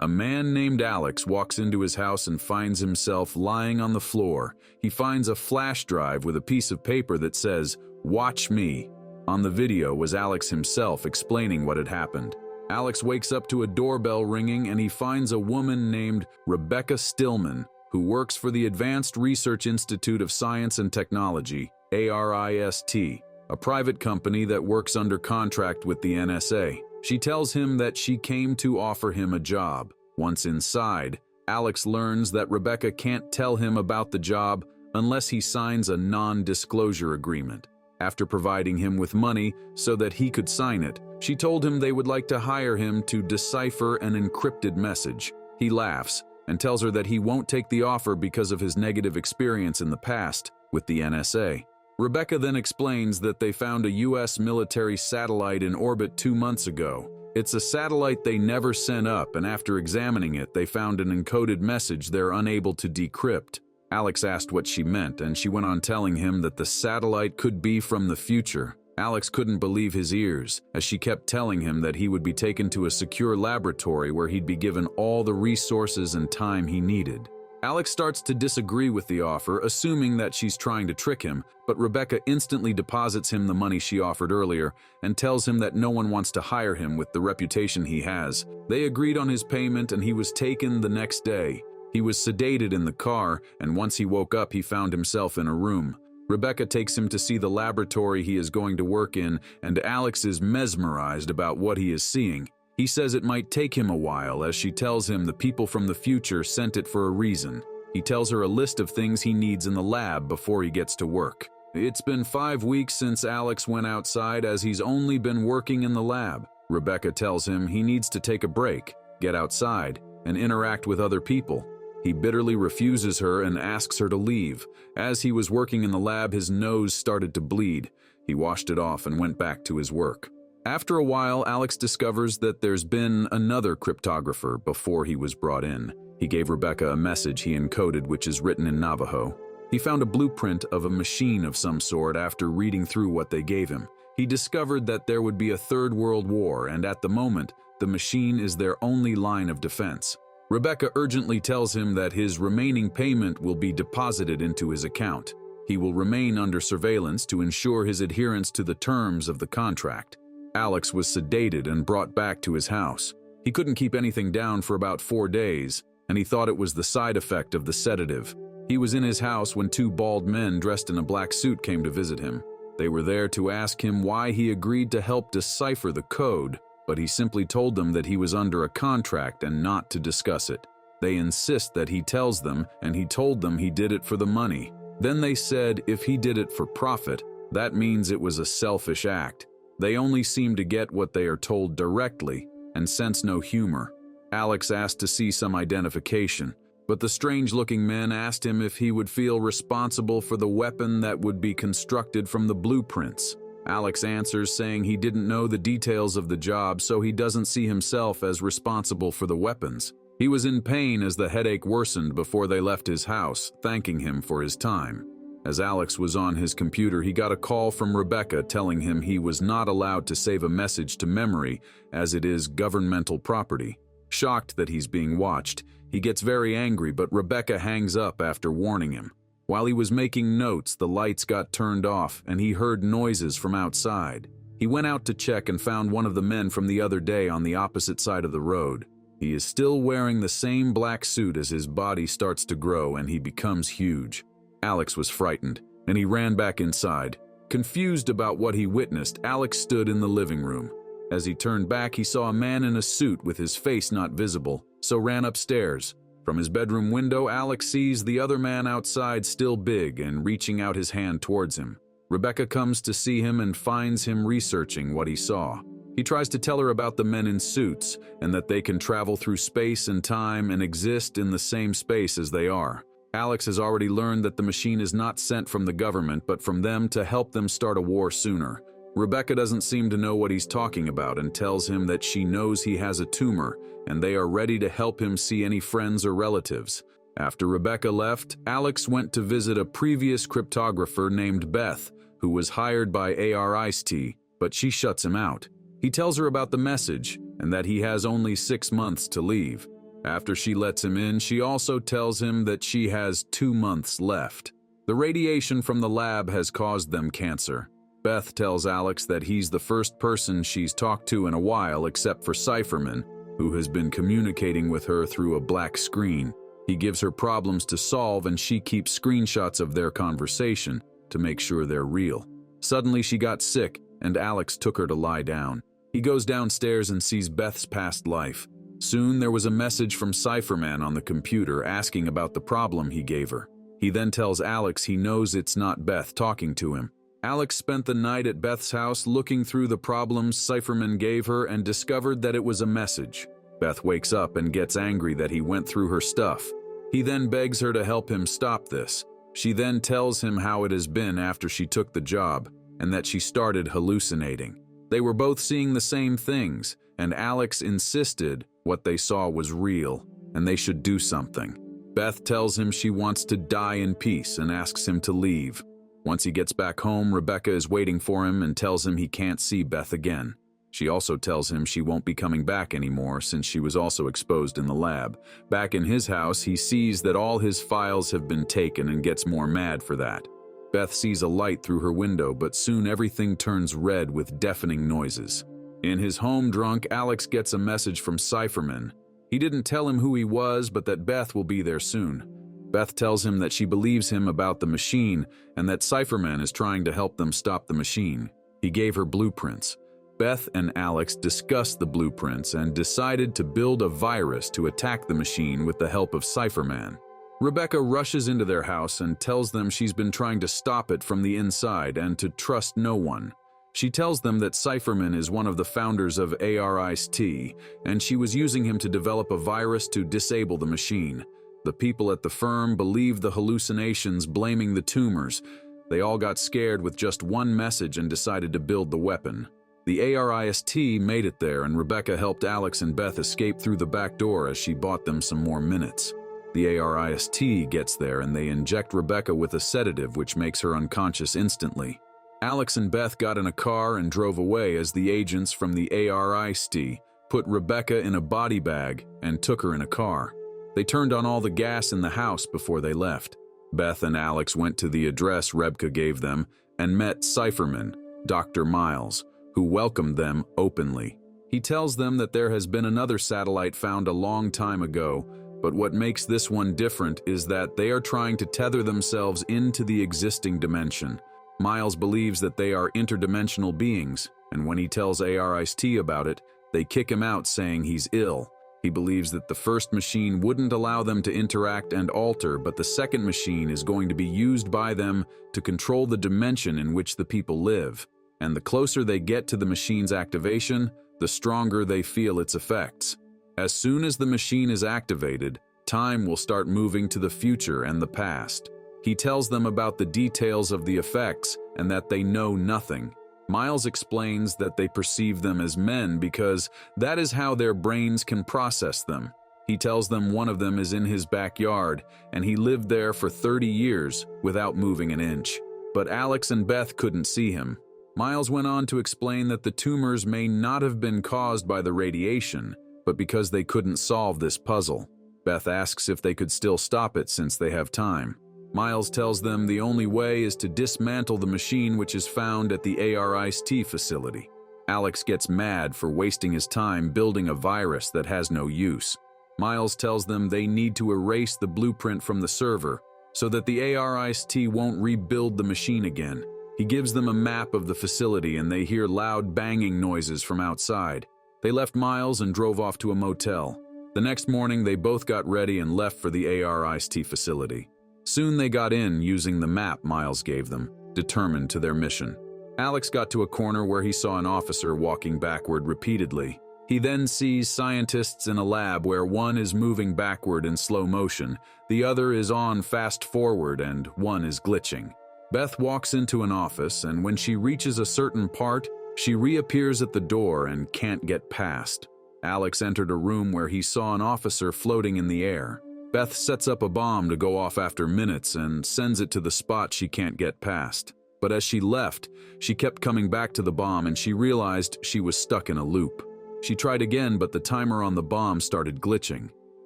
A man named Alex walks into his house and finds himself lying on the floor. He finds a flash drive with a piece of paper that says, "Watch me." On the video was Alex himself explaining what had happened. Alex wakes up to a doorbell ringing and he finds a woman named Rebecca Stillman, who works for the Advanced Research Institute of Science and Technology, ARIST, a private company that works under contract with the NSA. She tells him that she came to offer him a job. Once inside, Alex learns that Rebecca can't tell him about the job unless he signs a non-disclosure agreement. After providing him with money so that he could sign it, she told him they would like to hire him to decipher an encrypted message. He laughs and tells her that he won't take the offer because of his negative experience in the past with the NSA. Rebecca then explains that they found a US military satellite in orbit 2 months ago. It's a satellite they never sent up, and after examining it, they found an encoded message they're unable to decrypt. Alex asked what she meant, and she went on telling him that the satellite could be from the future. Alex couldn't believe his ears, as she kept telling him that he would be taken to a secure laboratory where he'd be given all the resources and time he needed. Alex starts to disagree with the offer, assuming that she's trying to trick him, but Rebecca instantly deposits him the money she offered earlier and tells him that no one wants to hire him with the reputation he has. They agreed on his payment and he was taken the next day. He was sedated in the car, and once he woke up, he found himself in a room. Rebecca takes him to see the laboratory he is going to work in, and Alex is mesmerized about what he is seeing. He says it might take him a while, as she tells him the people from the future sent it for a reason. He tells her a list of things he needs in the lab before he gets to work. It's been 5 weeks since Alex went outside, as he's only been working in the lab. Rebecca tells him he needs to take a break, get outside, and interact with other people. He bitterly refuses her and asks her to leave. As he was working in the lab, his nose started to bleed. He washed it off and went back to his work. After a while, Alex discovers that there's been another cryptographer before he was brought in. He gave Rebecca a message he encoded, which is written in Navajo. He found a blueprint of a machine of some sort after reading through what they gave him. He discovered that there would be a third world war, and at the moment, the machine is their only line of defense. Rebecca urgently tells him that his remaining payment will be deposited into his account. He will remain under surveillance to ensure his adherence to the terms of the contract. Alex was sedated and brought back to his house. He couldn't keep anything down for about 4 days, and he thought it was the side effect of the sedative. He was in his house when 2 bald men dressed in a black suit came to visit him. They were there to ask him why he agreed to help decipher the code, but he simply told them that he was under a contract and not to discuss it. They insist that he tells them, and he told them he did it for the money. Then they said if he did it for profit, that means it was a selfish act. They only seem to get what they are told directly and sense no humor. Alex asked to see some identification, but the strange-looking men asked him if he would feel responsible for the weapon that would be constructed from the blueprints. Alex answers saying he didn't know the details of the job, so he doesn't see himself as responsible for the weapons. He was in pain as the headache worsened before they left his house, thanking him for his time. As Alex was on his computer, he got a call from Rebecca telling him he was not allowed to save a message to memory, as it is governmental property. Shocked that he's being watched, he gets very angry, but Rebecca hangs up after warning him. While he was making notes, the lights got turned off and he heard noises from outside. He went out to check and found one of the men from the other day on the opposite side of the road. He is still wearing the same black suit as his body starts to grow and he becomes huge. Alex was frightened, and he ran back inside. Confused about what he witnessed, Alex stood in the living room. As he turned back, he saw a man in a suit with his face not visible, so ran upstairs. From his bedroom window, Alex sees the other man outside still big and reaching out his hand towards him. Rebecca comes to see him and finds him researching what he saw. He tries to tell her about the men in suits and that they can travel through space and time and exist in the same space as they are. Alex has already learned that the machine is not sent from the government but from them to help them start a war sooner. Rebecca doesn't seem to know what he's talking about and tells him that she knows he has a tumor and they are ready to help him see any friends or relatives. After Rebecca left, Alex went to visit a previous cryptographer named Beth, who was hired by ARIST, but she shuts him out. He tells her about the message and that he has only 6 months to leave. After she lets him in, she also tells him that she has 2 months left. The radiation from the lab has caused them cancer. Beth tells Alex that he's the first person she's talked to in a while except for Cypherman, who has been communicating with her through a black screen. He gives her problems to solve and she keeps screenshots of their conversation to make sure they're real. Suddenly she got sick and Alex took her to lie down. He goes downstairs and sees Beth's past life. Soon there was a message from Cypherman on the computer asking about the problem he gave her. He then tells Alex he knows it's not Beth talking to him. Alex spent the night at Beth's house looking through the problems Cypherman gave her and discovered that it was a message. Beth wakes up and gets angry that he went through her stuff. He then begs her to help him stop this. She then tells him how it has been after she took the job and that she started hallucinating. They were both seeing the same things, and Alex insisted what they saw was real and they should do something. Beth tells him she wants to die in peace and asks him to leave. Once he gets back home, Rebecca is waiting for him and tells him he can't see Beth again. She also tells him she won't be coming back anymore since she was also exposed in the lab. Back in his house, he sees that all his files have been taken and gets more mad for that. Beth sees a light through her window, but soon everything turns red with deafening noises. In his home drunk, Alex gets a message from Cypherman. He didn't tell him who he was, but that Beth will be there soon. Beth tells him that she believes him about the machine and that Cypherman is trying to help them stop the machine. He gave her blueprints. Beth and Alex discussed the blueprints and decided to build a virus to attack the machine with the help of Cypherman. Rebecca rushes into their house and tells them she's been trying to stop it from the inside and to trust no one. She tells them that Cypherman is one of the founders of ARIST, and she was using him to develop a virus to disable the machine. The people at the firm believed the hallucinations, blaming the tumors. They all got scared with just one message and decided to build the weapon. The ARIST made it there, and Rebecca helped Alex and Beth escape through the back door as she bought them some more minutes. The ARIST gets there and they inject Rebecca with a sedative which makes her unconscious instantly. Alex and Beth got in a car and drove away as the agents from the ARIST put Rebecca in a body bag and took her in a car. They turned on all the gas in the house before they left. Beth and Alex went to the address Rebecca gave them and met Cypherman, Dr. Miles, who welcomed them openly. He tells them that there has been another satellite found a long time ago, but what makes this one different is that they are trying to tether themselves into the existing dimension. Miles believes that they are interdimensional beings, and when he tells ARIST about it, they kick him out saying he's ill. He believes that the first machine wouldn't allow them to interact and alter, but the second machine is going to be used by them to control the dimension in which the people live. And the closer they get to the machine's activation, the stronger they feel its effects. As soon as the machine is activated, time will start moving to the future and the past. He tells them about the details of the effects and that they know nothing. Miles explains that they perceive them as men because that is how their brains can process them. He tells them one of them is in his backyard and he lived there for 30 years without moving an inch. But Alex and Beth couldn't see him. Miles went on to explain that the tumors may not have been caused by the radiation, but because they couldn't solve this puzzle. Beth asks if they could still stop it since they have time. Miles tells them the only way is to dismantle the machine which is found at the ARIST facility. Alex gets mad for wasting his time building a virus that has no use. Miles tells them they need to erase the blueprint from the server so that the ARIST won't rebuild the machine again. He gives them a map of the facility and they hear loud banging noises from outside. They left Miles and drove off to a motel. The next morning they both got ready and left for the ARIST facility. Soon they got in using the map Miles gave them, determined to their mission. Alex got to a corner where he saw an officer walking backward repeatedly. He then sees scientists in a lab where one is moving backward in slow motion, the other is on fast forward, and one is glitching. Beth walks into an office, and when she reaches a certain part, she reappears at the door and can't get past. Alex entered a room where he saw an officer floating in the air. Beth sets up a bomb to go off after minutes and sends it to the spot she can't get past. But as she left, she kept coming back to the bomb and she realized she was stuck in a loop. She tried again, but the timer on the bomb started glitching.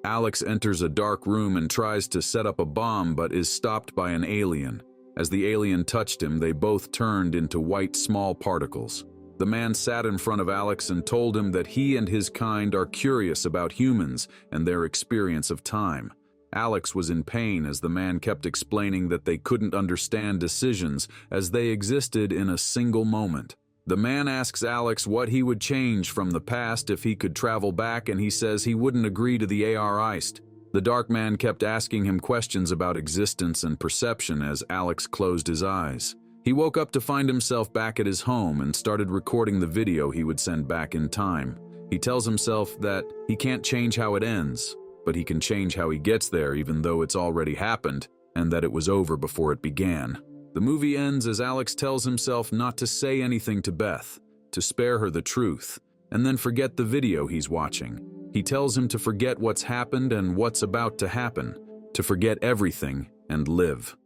Alex enters a dark room and tries to set up a bomb but is stopped by an alien. As the alien touched him, they both turned into white small particles. The man sat in front of Alex and told him that he and his kind are curious about humans and their experience of time. Alex was in pain as the man kept explaining that they couldn't understand decisions as they existed in a single moment. The man asks Alex what he would change from the past if he could travel back, and he says he wouldn't agree to the AR iced. The dark man kept asking him questions about existence and perception as Alex closed his eyes. He woke up to find himself back at his home and started recording the video he would send back in time. He tells himself that he can't change how it ends, but he can change how he gets there even though it's already happened, and that it was over before it began. The movie ends as Alex tells himself not to say anything to Beth, to spare her the truth, and then forget the video he's watching. He tells him to forget what's happened and what's about to happen, to forget everything and live.